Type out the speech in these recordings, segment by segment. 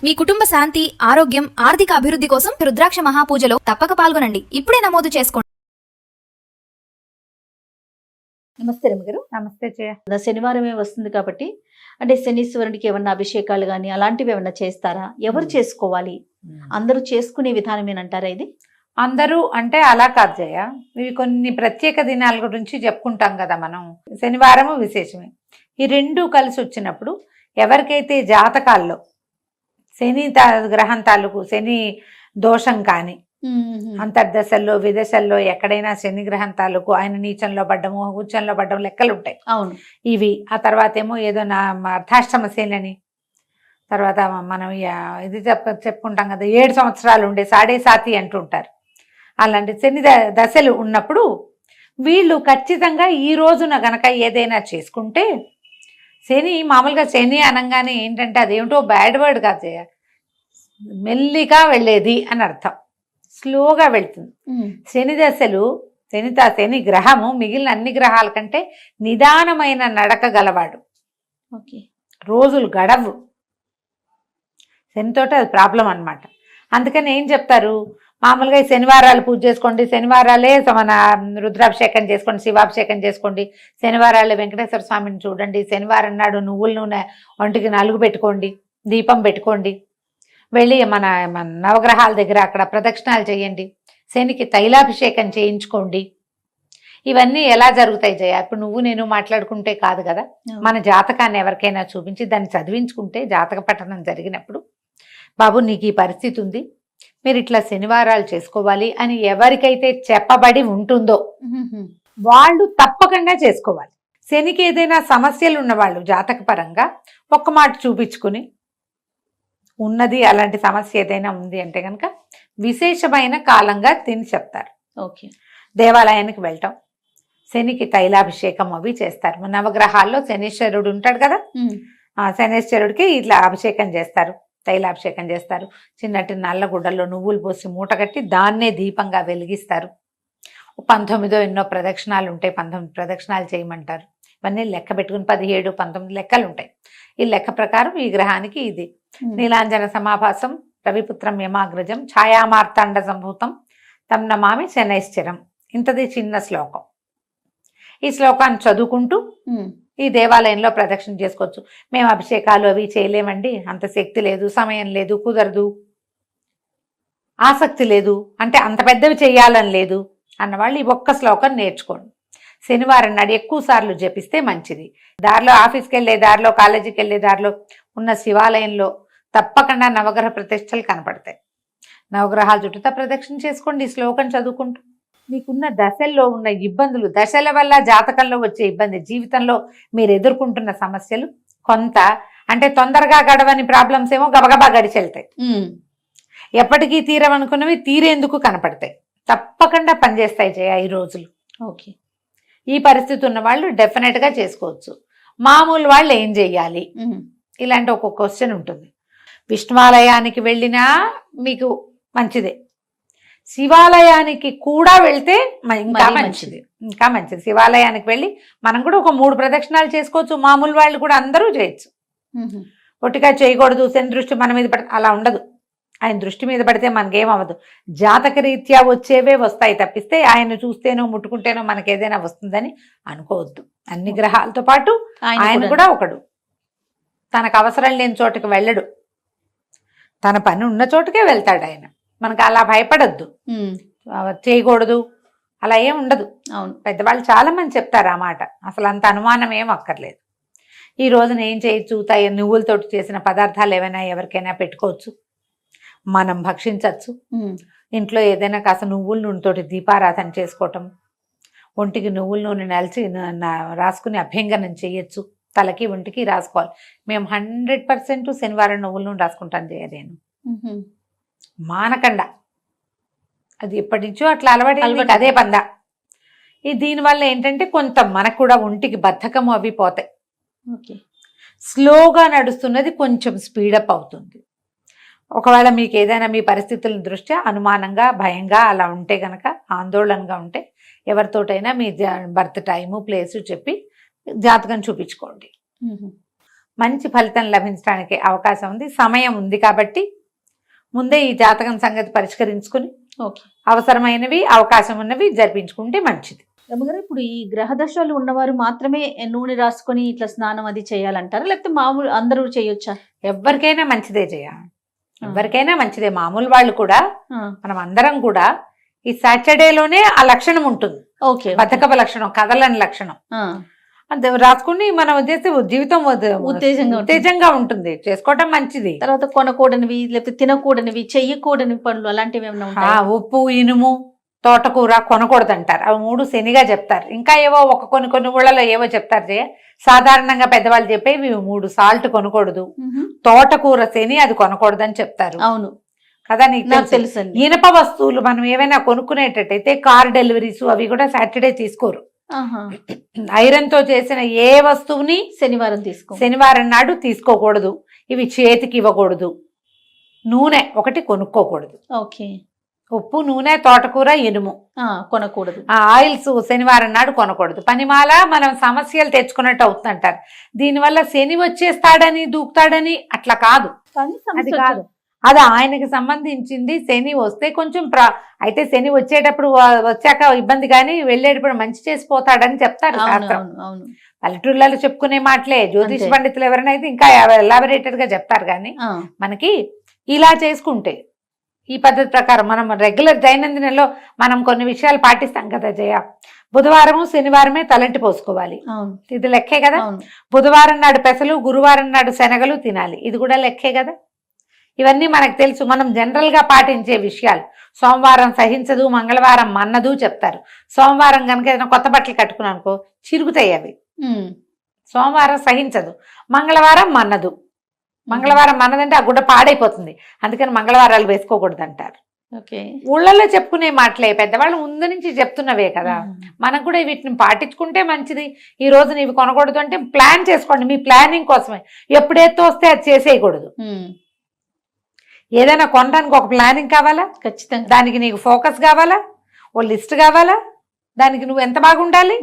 మీ కుటుంబ శాంతి, ఆరోగ్యం, ఆర్థిక అభివృద్ధి కోసం రుద్రాక్ష మహాపూజలో తప్పక పాల్గొనండి. ఇప్పుడే నమోదు చేసుకోండి. నమస్తే రమగారు. నమస్తే జయ. శనివారమే వస్తుంది కాబట్టి అంటే శనీశ్వరునికి ఏమన్నా అభిషేకాలు కానీ అలాంటివి ఏమన్నా చేస్తారా? ఎవరు చేసుకోవాలి? అందరూ చేసుకునే విధానమేనంటారా ఇది? అందరూ అంటే అలా కాదు జయ. ఇవి కొన్ని ప్రత్యేక దినాల గురించి చెప్పుకుంటాం కదా మనం. శనివారము విశేషమే. ఈ రెండు కలిసి వచ్చినప్పుడు ఎవరికైతే జాతకాల్లో శని గ్రహం తాలూకు శని దోషం కానీ అంతర్దశల్లో విదశల్లో ఎక్కడైనా శని గ్రహం తాలూకు ఆయన నీచంలో పడ్డము ఉచ్చంలో పడ్డం లెక్కలు ఉంటాయి. అవును, ఇవి ఆ తర్వాత ఏమో ఏదో నా అర్థాష్టమ శని, తర్వాత మనం ఇది చెప్పుకుంటాం కదా 7 సంవత్సరాలు ఉండే సాడే సాతి అంటుంటారు. అలాంటి శని దశలు ఉన్నప్పుడు వీళ్ళు ఖచ్చితంగా ఈ రోజున గనక ఏదైనా చేసుకుంటే, శని మామూలుగా శని అనగానే ఏంటంటే అదేమిటో బ్యాడ్ వర్డ్ కాదు, మెల్లిగా వెళ్ళేది అని అర్థం, స్లోగా వెళ్తుంది. శని దశలు శని గ్రహము మిగిలిన అన్ని గ్రహాల కంటే నిదానమైన నడక గలవాడు. రోజులు గడవు శనితోటి, అది ప్రాబ్లం అన్నమాట. అందుకని ఏం చెప్తారు, మామూలుగా శనివారాలు పూజ చేసుకోండి, శనివారాలే మన రుద్రాభిషేకం చేసుకోండి, శివాభిషేకం చేసుకోండి, శనివారాలే వెంకటేశ్వర స్వామిని చూడండి, శనివారం నాడు నువ్వుల నూనె ఒంటికి నలుగు పెట్టుకోండి, దీపం పెట్టుకోండి, వెళ్ళి మన నవగ్రహాల దగ్గర అక్కడ ప్రదక్షిణాలు చేయండి, శనికి తైలాభిషేకం చేయించుకోండి. ఇవన్నీ ఎలా జరుగుతాయి జయ? ఇప్పుడు నువ్వు నేను మాట్లాడుకుంటే కాదు కదా, మన జాతకాన్ని ఎవరికైనా చూపించి దాన్ని చదివించుకుంటే, జాతక పఠనం జరిగినప్పుడు బాబు నీకు ఈ పరిస్థితి ఉంది, మీరు ఇట్లా శనివారాలు చేసుకోవాలి అని ఎవరికైతే చెప్పబడి ఉంటుందో వాళ్ళు తప్పకుండా చేసుకోవాలి. శనికి ఏదైనా సమస్యలు ఉన్నవాళ్ళు జాతక పరంగా ఒక్క మాట చూపించుకుని ఉన్నది, అలాంటి సమస్య ఏదైనా ఉంది అంటే కనుక విశేషమైన కాలంగా తిని చెప్తారు. ఓకే, దేవాలయానికి వెళ్ళటం, శనికి తైలాభిషేకం అవి చేస్తారు. నవగ్రహాల్లో శనీశ్వరుడు ఉంటాడు కదా, ఆ శనీశ్వరుడికి ఇట్లా అభిషేకం చేస్తారు, తైలాభిషేకం చేస్తారు. చిన్నటి నల్ల గుడ్డల్లో నువ్వులు పోసి మూట కట్టి దాన్నే దీపంగా వెలిగిస్తారు. 19 ఎన్నో ప్రదక్షిణాలు ఉంటాయి, 19 ప్రదక్షిణాలు చేయమంటారు. ఇవన్నీ లెక్క పెట్టుకుని 17, 19 లెక్కలు ఉంటాయి. ఈ లెక్క ప్రకారం ఈ గ్రహానికి ఇది నీలాంజన సమాభాసం రవిపుత్రం యమాగ్రజం ఛాయామార్తాండ సంభూతం తం నమామి శనైశ్చరం. ఇంతది చిన్న శ్లోకం. ఈ శ్లోకాన్ని చదువుకుంటూ ఈ దేవాలయంలో ప్రదక్షిణ చేసుకోవచ్చు. మేము అభిషేకాలు అవి చేయలేమండి, అంత శక్తి లేదు, సమయం లేదు, కుదరదు, ఆసక్తి లేదు, అంటే అంత పెద్దవి చేయాలని లేదు అన్నవాళ్ళు ఈ ఒక్క శ్లోకం నేర్చుకోండి. శనివారం నాడు ఎక్కువ సార్లు జపిస్తే మంచిది. దారిలో ఆఫీస్కి వెళ్ళే దారిలో, కాలేజీకి వెళ్ళే దారిలో ఉన్న శివాలయంలో తప్పకుండా నవగ్రహ ప్రతిష్టలు కనపడతాయి. నవగ్రహాల చుట్టూతా ప్రదక్షిణ చేసుకోండి ఈ శ్లోకం చదువుకుంటూ. మీకున్న దశల్లో ఉన్న ఇబ్బందులు, దశల వల్ల జాతకంలో వచ్చే ఇబ్బంది, జీవితంలో మీరు ఎదుర్కొంటున్న సమస్యలు కొంత అంటే తొందరగా గడవని ప్రాబ్లమ్స్ ఏమో గబగబా గడిచెళ్తాయి. ఎప్పటికీ తీరవనుకున్నవి తీరేందుకు కనపడతాయి. తప్పకుండా పనిచేస్తాయి జయ ఈ రోజులు. ఓకే, ఈ పరిస్థితి ఉన్న వాళ్ళు డెఫినెట్గా చేసుకోవచ్చు. మామూలు వాళ్ళు ఏం చెయ్యాలి, ఇలాంటి ఒక క్వశ్చన్ ఉంటుంది. విష్ణువాలయానికి వెళ్ళినా మీకు మంచిదే, శివాలయానికి కూడా వెళ్తే ఇంకా మంచిది, ఇంకా మంచిది. శివాలయానికి వెళ్ళి మనం కూడా ఒక 3 ప్రదక్షిణాలు చేసుకోవచ్చు. మామూలు వాళ్ళు కూడా అందరూ చేయొచ్చు. ఒట్టిగా చేయకూడదు, శని దృష్టి మన మీద పడితే అలా ఉండదు. ఆయన దృష్టి మీద పడితే మనకేమవ్వదు. జాతక రీత్యా వచ్చేవే వస్తాయి తప్పిస్తే ఆయన చూస్తేనో ముట్టుకుంటేనో మనకి ఏదైనా వస్తుందని అనుకోవద్దు. అన్ని గ్రహాలతో పాటు ఆయన కూడా ఒకడు. తనకు అవసరం లేని చోటుకి వెళ్ళడు, తన పని ఉన్న చోటుకే వెళ్తాడు ఆయన. మనకు అలా భయపడద్దు, చేయకూడదు అలా ఏం ఉండదు. అవును, పెద్దవాళ్ళు చాలా మంది చెప్తారు ఆ మాట, అసలు అంత అనుమానం ఏం అక్కర్లేదు. ఈ రోజున ఏం చేయొచ్చు, నువ్వులతోటి చేసిన పదార్థాలు ఏమైనా ఎవరికైనా పెట్టుకోవచ్చు, మనం భక్షించవచ్చు. ఇంట్లో ఏదైనా కాస్త నువ్వుల నూనెతోటి దీపారాధన చేసుకోవటం, ఒంటికి నువ్వుల నూనె నలిచి రాసుకుని అభ్యంగనం చేయొచ్చు. తలకి ఒంటికి రాసుకోవాలి. మేము 100% శనివారం నువ్వుల నూనె రాసుకుంటాను జయ. నేను మానకండా, అది ఎప్పటి నుంచో అట్లా అలవాటు, అదే పందా. దీనివల్ల ఏంటంటే కొంత మనకు కూడా ఒంటికి బద్ధకము అవి పోతాయి. స్లోగా నడుస్తున్నది కొంచెం స్పీడప్ అవుతుంది. ఒకవేళ మీకు ఏదైనా మీ పరిస్థితుల దృష్ట్యా అనుమానంగా, భయంగా అలా ఉంటే గనక, ఆందోళనగా ఉంటే ఎవరితోటైనా మీ బర్త్ టైము, ప్లేసు చెప్పి జాతకం చూపించుకోండి. మంచి ఫలితం లభించడానికి అవకాశం ఉంది, సమయం ఉంది. కాబట్టి ముందే ఈ జాతకం సంగతి పరిష్కరించుకుని ఓకే అవసరమైనవి అవకాశం ఉన్నవి జరిపించుకుంటే మంచిది. రమ్మగారు, ఇప్పుడు ఈ గ్రహ దశలు ఉన్నవారు మాత్రమే నూనె రాసుకొని ఇట్లా స్నానం అది చేయాలంటారా, లేకపోతే మామూలు అందరూ చేయొచ్చా? ఎవరికైనా మంచిదే ఎవరికైనా మంచిదే. మామూలు వాళ్ళు కూడా, మనం అందరం కూడా ఈ సాటర్డేలోనే ఆ లక్షణం ఉంటుంది. ఓకే, బతకపు లక్షణం, కదలని లక్షణం. అది రాసుకుని మనం చేస్తే జీవితం ఉత్తేజంగా ఉంటుంది, చేసుకోవటం మంచిది. తర్వాత కొనకూడనివి లేకపోతే తినకూడనివి, చెయ్యకూడని పనులు అలాంటివి ఏమైనా ఉంటాయా? ఉప్పు, ఇనుము, తోటకూర కొనకూడదు అంటారు. అవి 3 శనిగా చెప్తారు. ఇంకా ఏవో కొన్ని ఊళ్ళలో ఏవో చెప్తారు. సాధారణంగా పెద్దవాళ్ళు చెప్పేవి 3 సాల్ట్ కొనకూడదు, తోటకూర శని అది కొనకూడదు అని చెప్తారు. అవును కదా, నీకు తెలుసు. ఇనప వస్తువులు మనం ఏవైనా కొనుక్కునేటట్టయితే కార్ డెలివరీస్ అవి కూడా సాటర్డే తీసుకోరు. ఐరన్ తో చేసిన ఏ వస్తువుని శనివారం నాడు తీసుకోకూడదు. ఇవి చేతికి ఇవ్వకూడదు. నూనె ఒకటి కొనుక్కోకూడదు. ఓకే, ఉప్పు, నూనె, తోటకూర, ఇనుము కొనకూడదు. ఆయిల్స్ శనివారం నాడు కొనకూడదు. పనిమాల మనం సమస్యలు తెచ్చుకున్నట్టు అవుతుందంటారు. దీనివల్ల శని వచ్చేస్తాడని దూకుతాడని అట్లా కాదు, అది కాదు. అది ఆయనకి సంబంధించింది. శని వస్తే కొంచెం అయితే శని వచ్చేటప్పుడు వచ్చాక ఇబ్బంది, కానీ వెళ్ళేటప్పుడు మంచి చేసిపోతాడని చెప్తారు శాస్త్రం. పల్లెటూళ్ళలో చెప్పుకునే మాటలే. జ్యోతిష పండితులు ఎవరైనా అయితే ఇంకా ఎలాబరేటెడ్ గా చెప్తారు. కానీ మనకి ఇలా చేసుకుంటే ఈ పద్ధతి ప్రకారం మనం రెగ్యులర్ దైనందినంలో మనం కొన్ని విషయాలు పాటిస్తాం కదా జయ. బుధవారము శనివారమే తలంటి పోసుకోవాలి, ఇది లెక్కే కదా. బుధవారం నాడు పెసలు, గురువారం నాడు శనగలు తినాలి, ఇది కూడా లెక్కే కదా. ఇవన్నీ మనకు తెలుసు, మనం జనరల్ గా పాటించే విషయాలు. సోమవారం సహించదు, మంగళవారం మన్నదు చెప్తారు. సోమవారం కనుక ఏదైనా కొత్త బట్టలు కట్టుకున్నానుకో చిరుగుతాయి అవి. సోమవారం సహించదు, మంగళవారం మన్నదు. మంగళవారం మన్నదంటే ఆ గుడ్డ పాడైపోతుంది, అందుకని మంగళవారాలు వేసుకోకూడదు అంటారు. ఊళ్ళల్లో చెప్పుకునే మాటలే, పెద్దవాళ్ళు ముందు నుంచి చెప్తున్నవే కదా. మనకు కూడా వీటిని పాటించుకుంటే మంచిది. ఈ రోజు నీవి కొనకూడదు అంటే ప్లాన్ చేసుకోండి, మీ ప్లానింగ్ కోసమే. ఎప్పుడైతే వస్తే అది చేసేయకూడదు. ఏదైనా కొనడానికి ఒక ప్లానింగ్ కావాలా ఖచ్చితంగా, దానికి నీకు ఫోకస్ కావాలా, ఓ లిస్ట్ కావాలా, దానికి నువ్వు ఎంత బాగా ఉండాలి,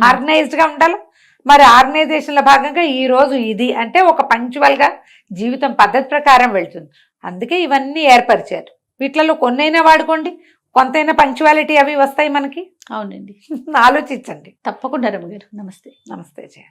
ఆర్గనైజ్డ్ గా ఉండాలి. మరి ఆర్గనైజేషన్ లో భాగంగా ఈ రోజు ఇది అంటే ఒక పంక్చువల్ గా జీవితం పద్ధతి ప్రకారం వెళ్తుంది. అందుకే ఇవన్నీ ఏర్పరిచారు. వీటిలలో కొన్నైనా వాడుకోండి, కొంతైనా పంక్చువాలిటీ అవి వస్తాయి మనకి. అవునండి, ఆలోచించండి తప్పకుండా రమ్మ గారు. నమస్తే. నమస్తే జయ.